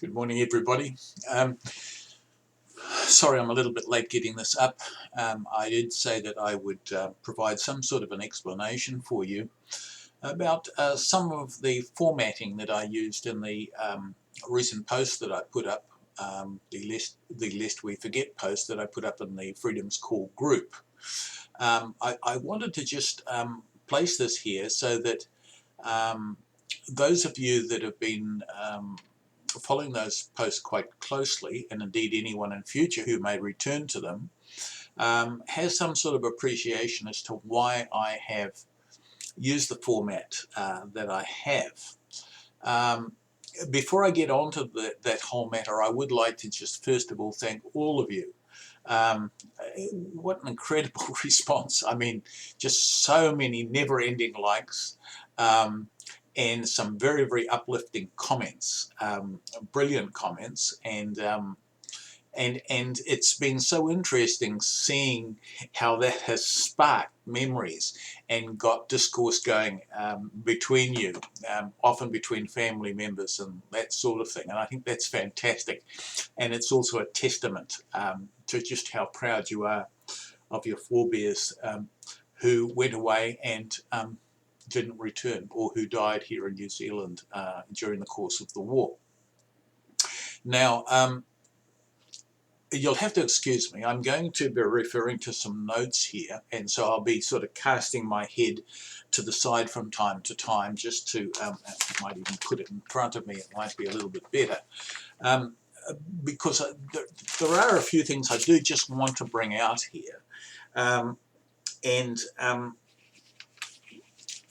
Good morning, everybody. Sorry I'm a little bit late getting this up. I did say that I would provide some sort of an explanation for you about some of the formatting that I used in the recent post that I put up, the Lest We Forget post that I put up in the Freedom's Call group. I wanted to just place this here so that those of you that have been following those posts quite closely, and indeed anyone in future who may return to them, has some sort of appreciation as to why I have used the format that I have. Before I get on to that whole matter, I would like to just first of all thank all of you. What an incredible response. I mean, just so many never-ending likes. And some very, very uplifting comments, brilliant comments, and it's been so interesting seeing how that has sparked memories and got discourse going between you, often between family members and that sort of thing. And I think that's fantastic, and it's also a testament to just how proud you are of your forebears who went away and didn't return, or who died here in New Zealand during the course of the war. Now, you'll have to excuse me. I'm going to be referring to some notes here, and so I'll be sort of casting my head to the side from time to time, just to, I might even put it in front of me, it might be a little bit better. Because there are a few things I do just want to bring out here.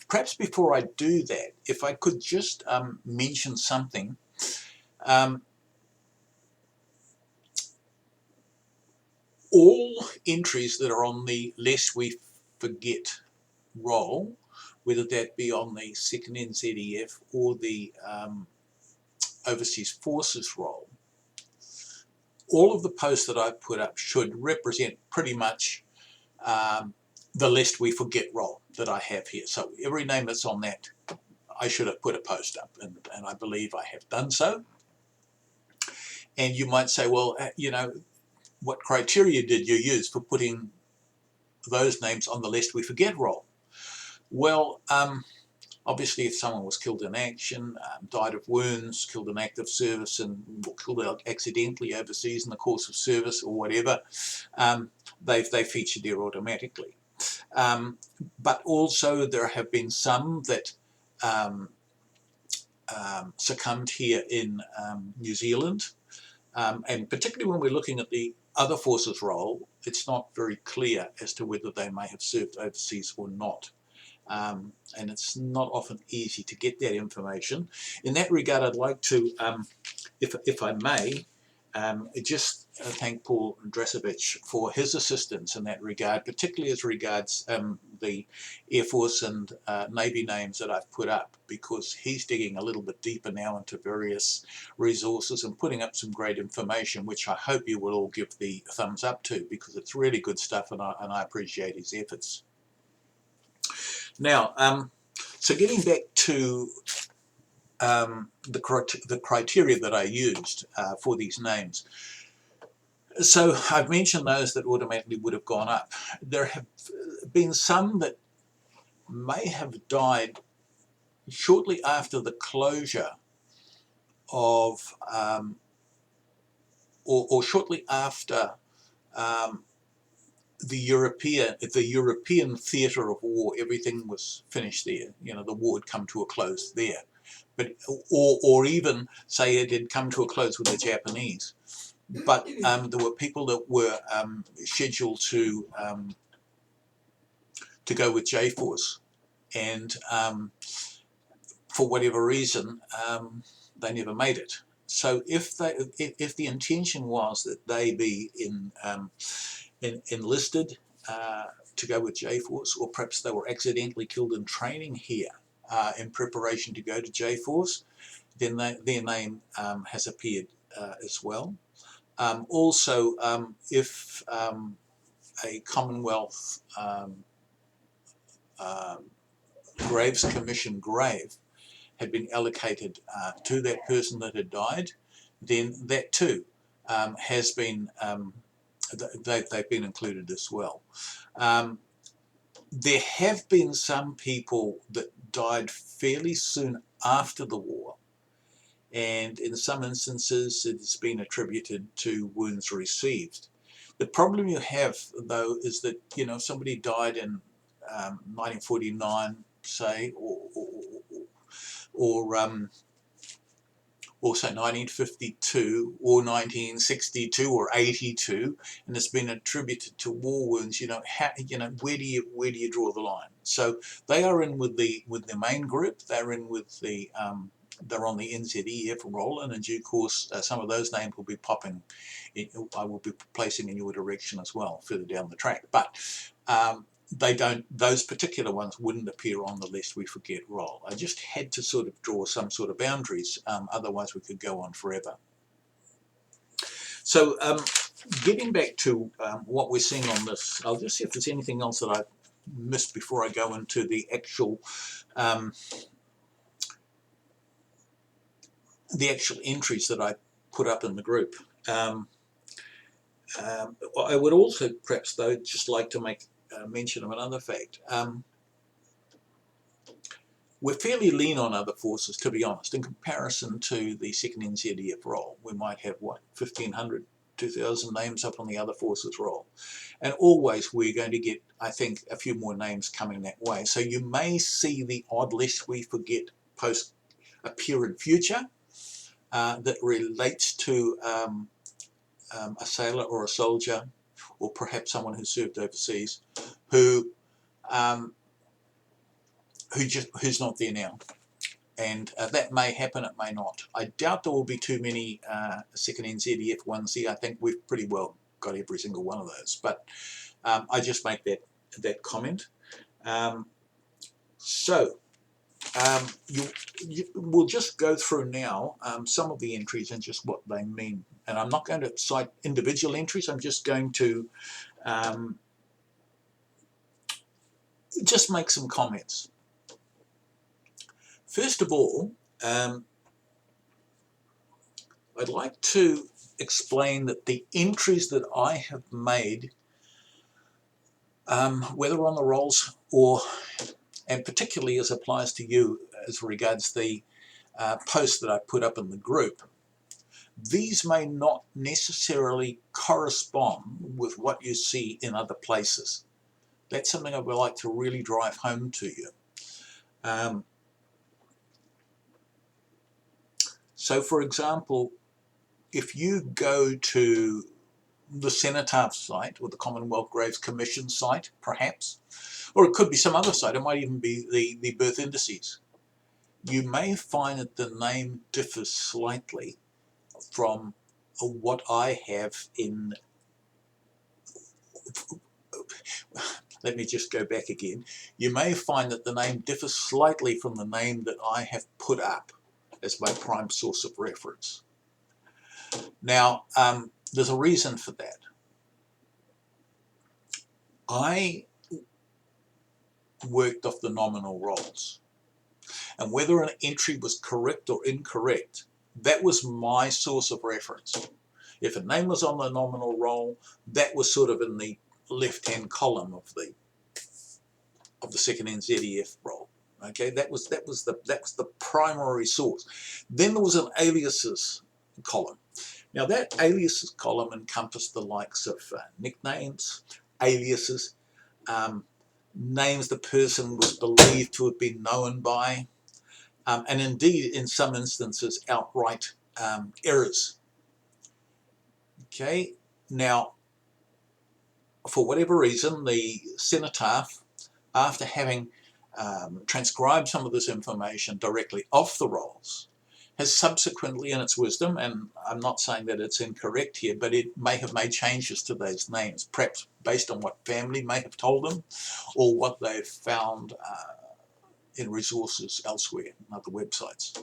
Perhaps before I do that, if I could just mention something. All entries that are on the Lest We Forget roll, whether that be on the 2nd NZEF or the Overseas Forces roll, all of the posts that I've put up should represent pretty much the Lest We Forget roll that I have here. So every name that's on that, I should have put a post up, and I believe I have done so. And you might say, well, you know, what criteria did you use for putting those names on the Lest We Forget roll? Well, obviously if someone was killed in action, died of wounds, killed in active service, and killed accidentally overseas in the course of service or whatever, they feature there automatically. But also there have been some that succumbed here in New Zealand, and particularly when we're looking at the other forces role, it's not very clear as to whether they may have served overseas or not. And it's not often easy to get that information. In that regard, I'd like to, if I may, just thank Paul Dresovich for his assistance in that regard, particularly as regards the Air Force and Navy names that I've put up, because he's digging a little bit deeper now into various resources and putting up some great information, which I hope you will all give the thumbs up to, because it's really good stuff, and I appreciate his efforts. Now, so getting back to the criteria that I used for these names. So I've mentioned those that automatically would have gone up. There have been some that may have died shortly after the closure of, or shortly after the European theatre of war. Everything was finished there. You know, the war had come to a close there. But or even say it had come to a close with the Japanese. But there were people that were scheduled to go with J-Force, and for whatever reason, they never made it. So if the intention was that they be enlisted to go with J-Force, or perhaps they were accidentally killed in training here in preparation to go to J-Force, then their name has appeared as well. Also, if a Commonwealth Graves Commission grave had been allocated to that person that had died, then that too has been, they've been included as well. There have been some people that died fairly soon after the war, and in some instances it's been attributed to wounds received. The problem you have, though, is that, you know, somebody died in 1949, say, or say 1952 or 1962 or 82, and it's been attributed to war wounds. You know, where do you draw the line? So they are in with the main group. They're in with the they're on the NZEF roll, and in due course, some of those names will be popping. I will be placing in your direction as well further down the track, but. They don't; those particular ones wouldn't appear on the lest we forget roll. I just had to sort of draw some sort of boundaries, otherwise we could go on forever. So getting back to what we're seeing on this, I'll just see if there's anything else that I've missed before I go into the actual entries that I put up in the group. I would also perhaps, though, just like to make mention of another fact. We're fairly lean on other forces, to be honest, in comparison to the second NZEF roll. We might have, what, 1,500, 2,000 names up on the other forces roll. And always we're going to get, I think, a few more names coming that way. So you may see the odd lest we forget post appear in future that relates to a sailor or a soldier, or perhaps someone who served overseas, who's not there now. And that may happen, it may not. I doubt there will be too many second NZEF ones here. I think we've pretty well got every single one of those. But I just make that comment. We'll just go through now some of the entries and just what they mean. And I'm not going to cite individual entries. I'm just going to just make some comments. First of all, I'd like to explain that the entries that I have made, whether on the rolls and particularly as applies to you as regards the post that I put up in the group, these may not necessarily correspond with what you see in other places. That's something I would like to really drive home to you. So, for example, if you go to the Cenotaph site or the Commonwealth Graves Commission site, perhaps, or it could be some other site, it might even be the birth indices, you may find that the name differs slightly from what I have in. Let me just go back again. You may find that the name differs slightly from the name that I have put up as my prime source of reference. Now, there's a reason for that. I worked off the nominal rolls, and whether an entry was correct or incorrect, that was my source of reference. If a name was on the nominal roll, that was sort of in the left-hand column of the second NZEF roll. Okay, that was the primary source. Then there was an aliases column. Now that aliases column encompassed the likes of nicknames, aliases, names the person was believed to have been known by, and indeed in some instances outright errors. Okay, now for whatever reason the Cenotaph, after having transcribed some of this information directly off the rolls, has subsequently, in its wisdom, and I'm not saying that it's incorrect here, but it may have made changes to those names, perhaps based on what family may have told them or what they've found in resources elsewhere, in other websites.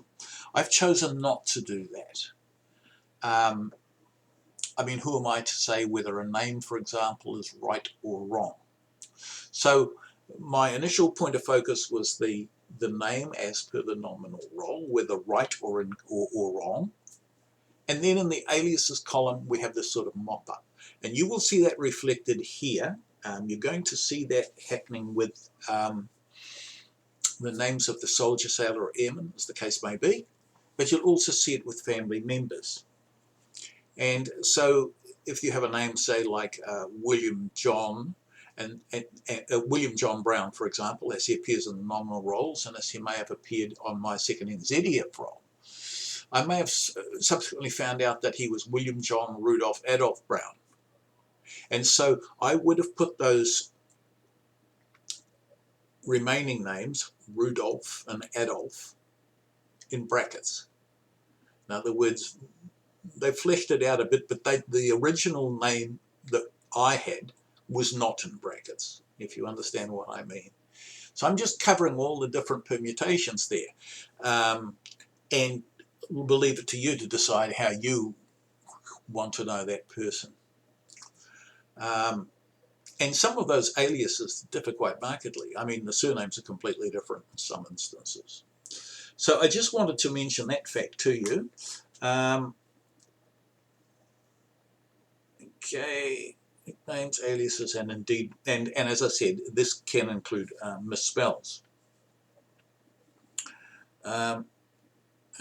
I've chosen not to do that. I mean, who am I to say whether a name, for example, is right or wrong? So my initial point of focus was the name as per the nominal roll, whether right or wrong. And then in the aliases column, we have this sort of mop-up. And you will see that reflected here. You're going to see that happening with the names of the soldier, sailor, or airman, as the case may be. But you'll also see it with family members. And so if you have a name, say, like William John, and William John Brown, for example, as he appears in the nominal roles, and as he may have appeared on my second NZEF role, I may have subsequently found out that he was William John Rudolph Adolph Brown. And so I would have put those remaining names, Rudolph and Adolf, in brackets. In other words, they fleshed it out a bit, but the original name that I had was not in brackets, if you understand what I mean. So I'm just covering all the different permutations there. And we'll leave it to you to decide how you want to know that person. And some of those aliases differ quite markedly. I mean, the surnames are completely different in some instances. So I just wanted to mention that fact to you. Okay, nicknames, aliases, and indeed, and as I said, this can include misspells.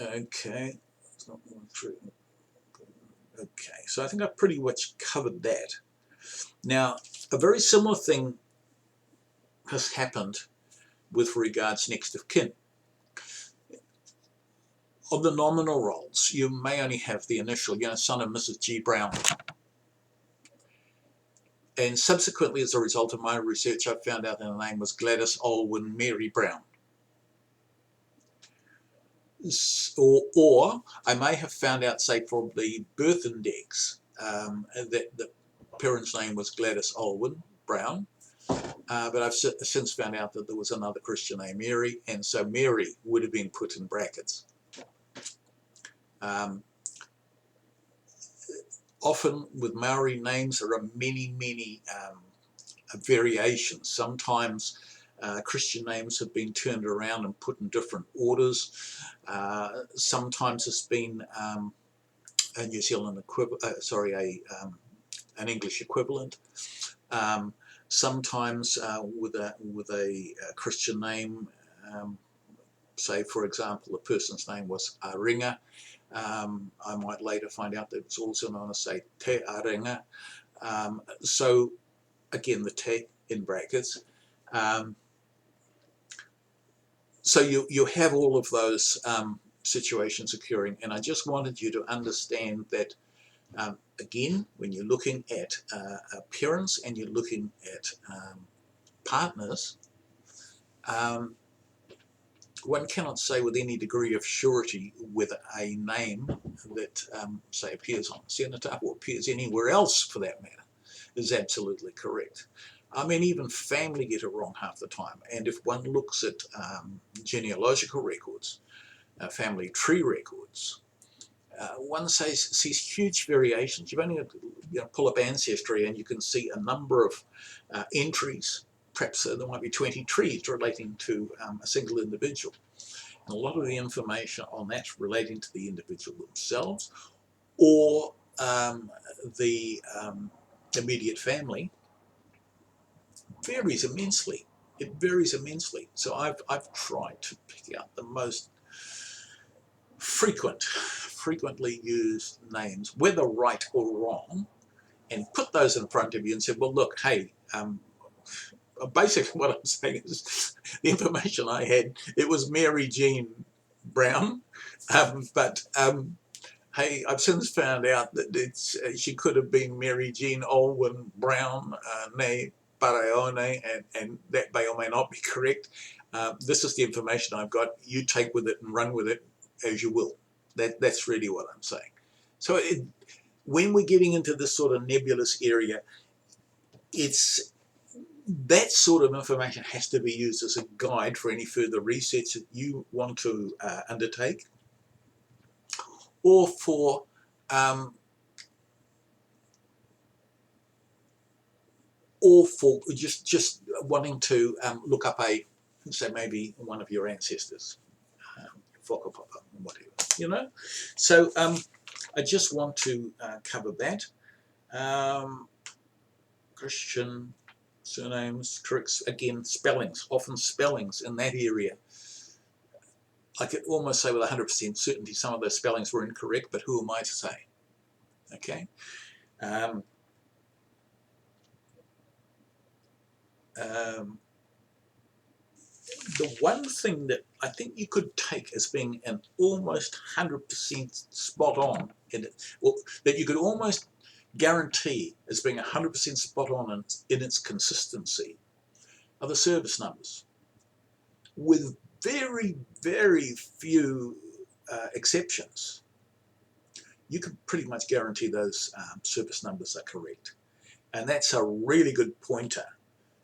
Okay, that's not true. Okay, so I think I've pretty much covered that. Now, a very similar thing has happened with regards next of kin. Of the nominal roles, you may only have the initial, son of Mrs. G. Brown. And subsequently, as a result of my research, I found out that her name was Gladys Olwyn Mary Brown. Or I may have found out, say, from the birth index, that the parent's name was Gladys Olwyn Brown. But I've since found out that there was another Christian named Mary, and so Mary would have been put in brackets. Often with Maori names, there are many, many variations. Sometimes Christian names have been turned around and put in different orders. Sometimes it's been a New Zealand equivalent, an English equivalent. Sometimes with a Christian name, say for example, the person's name was Aringa. I might later find out that it's also known as, say, Te Aringa. So again, the te in brackets. So you have all of those situations occurring, and I just wanted you to understand that again, when you're looking at parents and you're looking at partners, one cannot say with any degree of surety whether a name that, say, appears on the cenotaph or appears anywhere else for that matter is absolutely correct. I mean, even family get it wrong half the time. And if one looks at genealogical records, family tree records, one sees huge variations. You've only got to pull up Ancestry and you can see a number of entries. Perhaps there might be 20 trees relating to a single individual. And a lot of the information on that relating to the individual themselves or the immediate family varies immensely. It varies immensely. So I've tried to pick out the most frequently used names, whether right or wrong, and put those in front of you and said, well, look, hey, basically what I'm saying is the information I had, it was Mary Jean Brown, but hey, I've since found out that she could have been Mary Jean Olwyn Brown, ne Paraone, and that may or may not be correct. This is the information I've got. You take with it and run with it as you will. That's really what I'm saying. So when we're getting into this sort of nebulous area, it's that sort of information has to be used as a guide for any further research that you want to undertake, or for just wanting to look up say maybe one of your ancestors, whatever, So I just want to cover that. Christian surnames, tricks, again, spellings, often spellings in that area. I could almost say with 100% certainty some of those spellings were incorrect, but who am I to say? Okay. The one thing that I think you could take as being an almost 100% spot on, or that you could almost guarantee as being 100% spot on in its consistency, are the service numbers, with very, very few exceptions. You can pretty much guarantee those service numbers are correct. And that's a really good pointer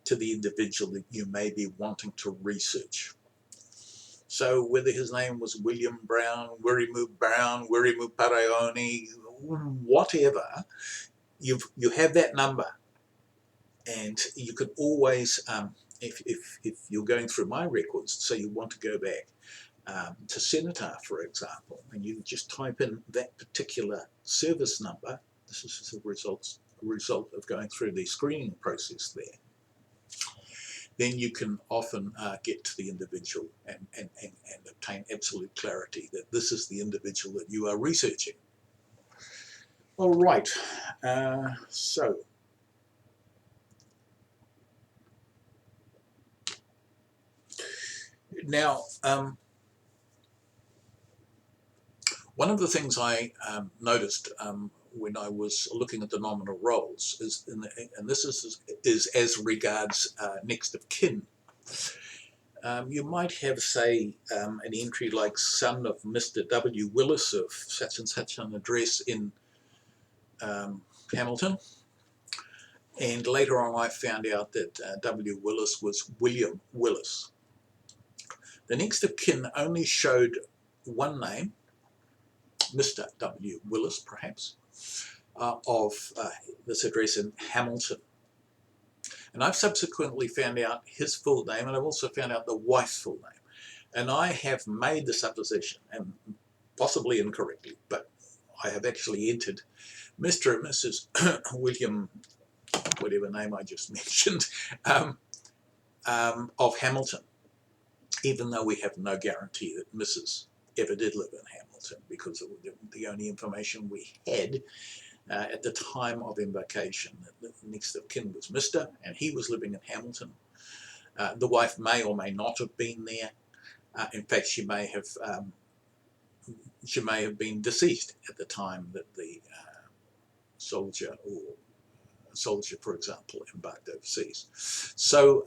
to the individual that you may be wanting to research. So whether his name was William Brown, Wirimu Brown, Wirimu Pareoni, whatever, you have that number. And you can always, if you're going through my records, so you want to go back to Cenotaph, for example, and you just type in that particular service number. This is a result of going through the screening process there. Then you can often get to the individual and obtain absolute clarity that this is the individual that you are researching. All right, so now one of the things I noticed when I was looking at the nominal roles is, and this is as regards next of kin. You might have, say, an entry like son of Mr. W. Willis of such and such an address in Hamilton. And later on I found out that W. Willis was William Willis. The next of kin only showed one name, Mr. W. Willis perhaps, of this address in Hamilton. And I've subsequently found out his full name, and I've also found out the wife's full name. And I have made the supposition, and possibly incorrectly, but I have actually entered Mr. and Mrs. William, whatever name I just mentioned, of Hamilton, even though we have no guarantee that Mrs. ever did live in Hamilton, because the only information we had at the time of invocation, the next of kin was Mr., and he was living in Hamilton. The wife may or may not have been there. In fact, she may have been deceased at the time that the soldier, for example, embarked overseas. So,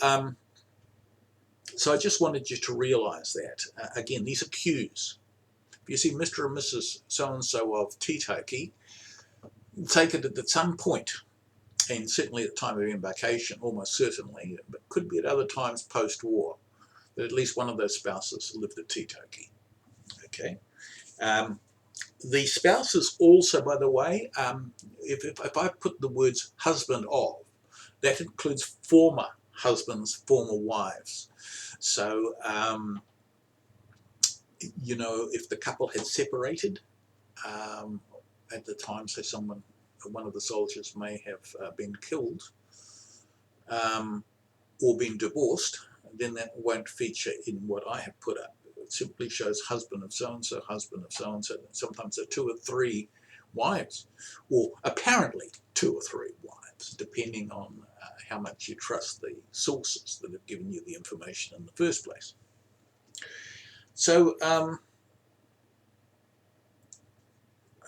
so I just wanted you to realise that. Again, these are cues. If you see Mr. and Mrs. so-and-so of Titoki, take it at some point, and certainly at the time of embarkation, almost certainly, but could be at other times post-war, that at least one of those spouses lived at Titoki. Okay. The spouses also, by the way, if I put the words husband of, that includes former husbands, former wives. So, you know, if the couple had separated at the time, say one of the soldiers may have been killed or been divorced, then that won't feature in what I have put up. It simply shows husband of so-and-so, husband of so-and-so. Sometimes there are 2 or 3 wives, or apparently 2 or 3 wives, depending on how much you trust the sources that have given you the information in the first place. So,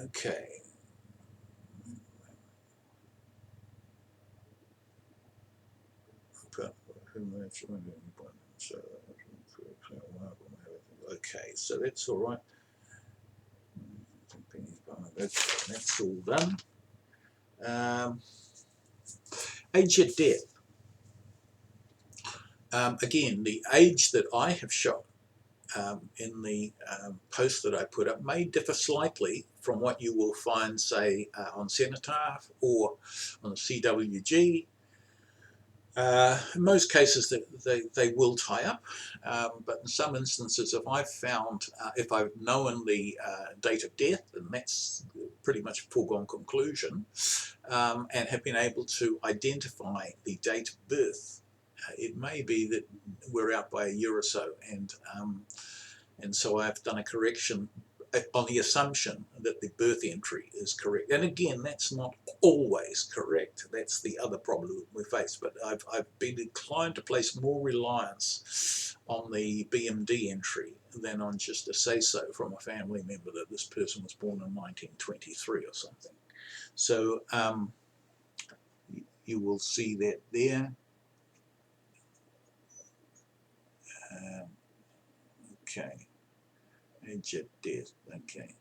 okay. Okay, so that's all right. That's all done. Age of death. Again, the age that I have shown in the post that I put up may differ slightly from what you will find, say, on Cenotaph or on the CWG. In most cases, they will tie up, but in some instances, if I've known the date of death, and that's pretty much a foregone conclusion, and have been able to identify the date of birth. It may be that we're out by a year or so, and so I've done a correction on the assumption that the birth entry is correct. And again, that's not always correct. That's the other problem we face. But I've been inclined to place more reliance on the BMD entry than on just a say-so from a family member that this person was born in 1923 or something. So you will see that there. Okay. Age at death. Okay.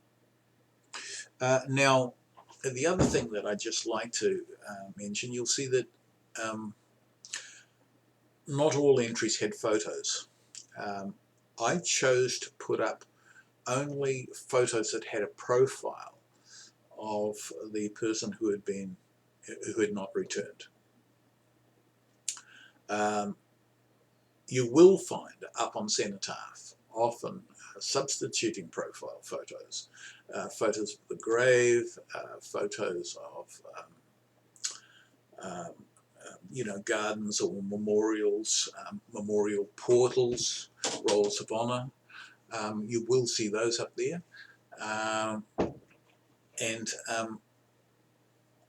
Now, the other thing that I'd just like to mention, you'll see that not all entries had photos. I chose to put up only photos that had a profile of the person who had not returned. You will find up on Cenotaph often substituting profile photos, photos of the grave, photos of gardens or memorials, memorial portals, rolls of honour. You will see those up there,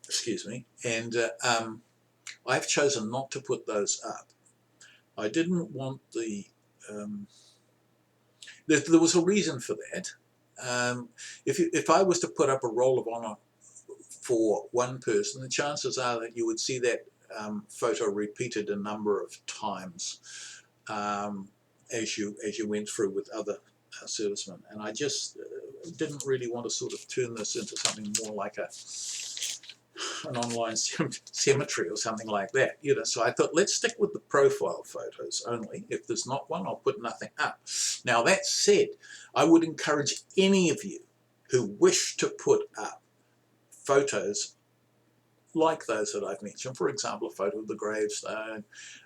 excuse me, and I've chosen not to put those up. I didn't want there was a reason for that. If I was to put up a roll of honour for one person, the chances are that you would see that photo repeated a number of times as you went through with other servicemen, and I just didn't really want to sort of turn this into something more like an online cemetery or something like that, so I thought, let's stick with the profile photos only. If there's not one, I'll put nothing up. Now, that said, I would encourage any of you who wish to put up photos like those that I've mentioned, for example, a photo of the gravestone,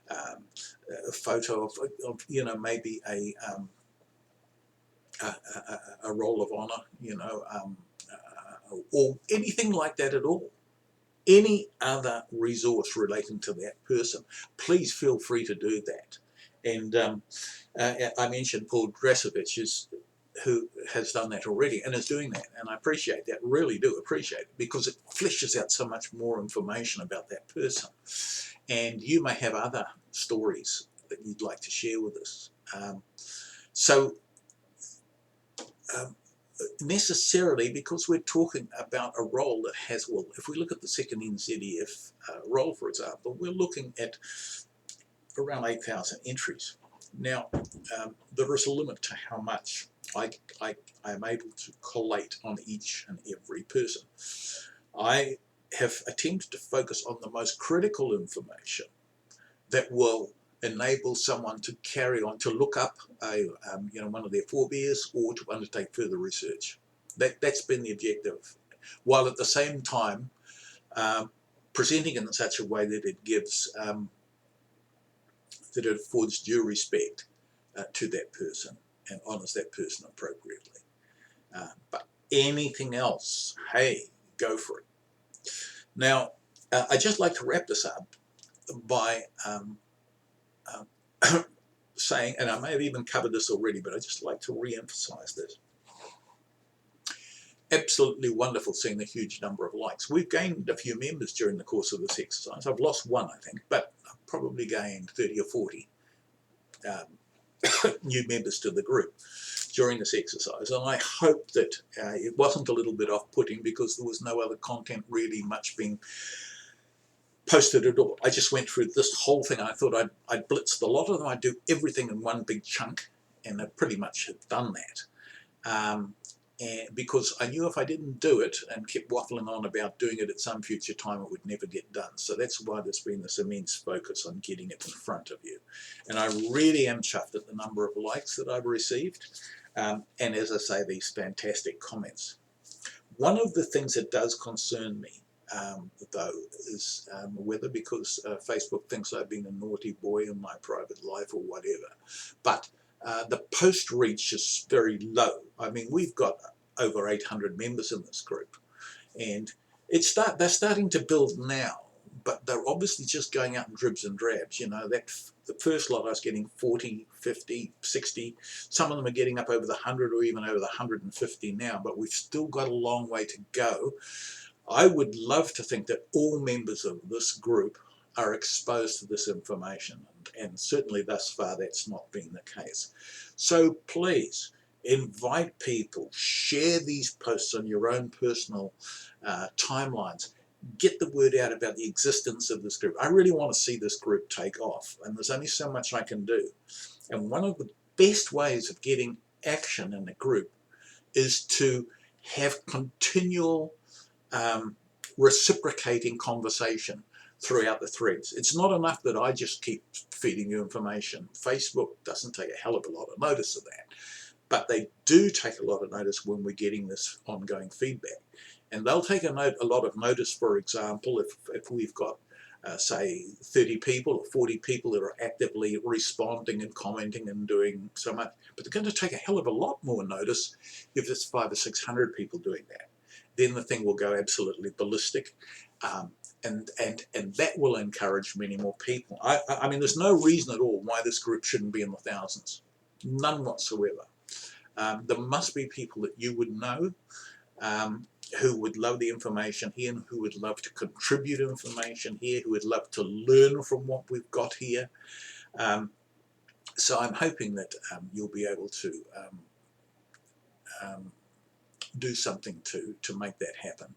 a photo of maybe a roll of honour, or anything like that at all. Any other resource relating to that person, please feel free to do that. And I mentioned Paul Drasovich, who has done that already and is doing that, and I appreciate that, really do appreciate it, because it fleshes out so much more information about that person. And you may have other stories that you'd like to share with us. Necessarily, because we're talking about a role that has, well, if we look at the second NZEF role, for example, we're looking at around 8,000 entries. Now, there is a limit to how much I am able to collate on each and every person. I have attempted to focus on the most critical information that will enable someone to carry on, to look up one of their forebears, or to undertake further research. That's been the objective, while at the same time presenting in such a way that it gives that it affords due respect to that person and honours that person appropriately. But anything else, hey, go for it. Now, I'd just like to wrap this up by saying, and I may have even covered this already, but I'd just like to re-emphasize this. Absolutely wonderful seeing the huge number of likes. We've gained a few members during the course of this exercise. I've lost one, I think, but I've probably gained 30 or 40 new members to the group during this exercise. And I hope that it wasn't a little bit off-putting, because there was no other content really much being posted at all. I just went through this whole thing. I thought I'd blitzed a lot of them. I'd do everything in one big chunk, and I pretty much have done that. And because I knew if I didn't do it and kept waffling on about doing it at some future time, it would never get done. So that's why there's been this immense focus on getting it in front of you. And I really am chuffed at the number of likes that I've received. And as I say, these fantastic comments. One of the things that does concern me, though, is whether because Facebook thinks I've been a naughty boy in my private life or whatever, but the post reach is very low. I mean, we've got over 800 members in this group, And they're starting to build now, but they're obviously just going out in dribs and drabs. You know, the first lot I was getting 40, 50, 60. Some of them are getting up over the 100 or even over the 150 now, but we've still got a long way to go. I would love to think that all members of this group are exposed to this information, and certainly thus far that's not been the case. So please invite people, share these posts on your own personal timelines, get the word out about the existence of this group. I really want to see this group take off, and there's only so much I can do. And one of the best ways of getting action in a group is to have continual reciprocating conversation throughout the threads. It's not enough that I just keep feeding you information. Facebook doesn't take a hell of a lot of notice of that, but they do take a lot of notice when we're getting this ongoing feedback. And they'll take a lot of notice, for example, if we've got say 30 people or 40 people that are actively responding and commenting and doing so much, but they're going to take a hell of a lot more notice if it's 500 or 600 people doing that. Then the thing will go absolutely ballistic, and that will encourage many more people. I mean, there's no reason at all why this group shouldn't be in the thousands, none whatsoever. There must be people that you would know who would love the information here, and who would love to contribute information here, who would love to learn from what we've got here. So I'm hoping that you'll be able to do something to make that happen.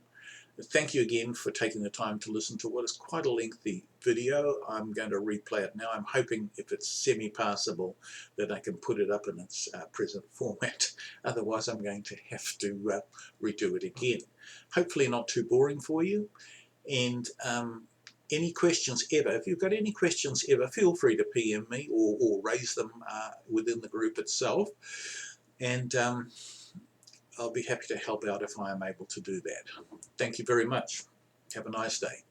Thank you again for taking the time to listen to what is quite a lengthy video. I'm going to replay it now. I'm hoping if it's semi-passable that I can put it up in its present format. Otherwise I'm going to have to redo it again. Hopefully not too boring for you. And any questions ever, if you've got any questions ever, feel free to PM me or raise them within the group itself. And I'll be happy to help out if I am able to do that. Thank you very much. Have a nice day.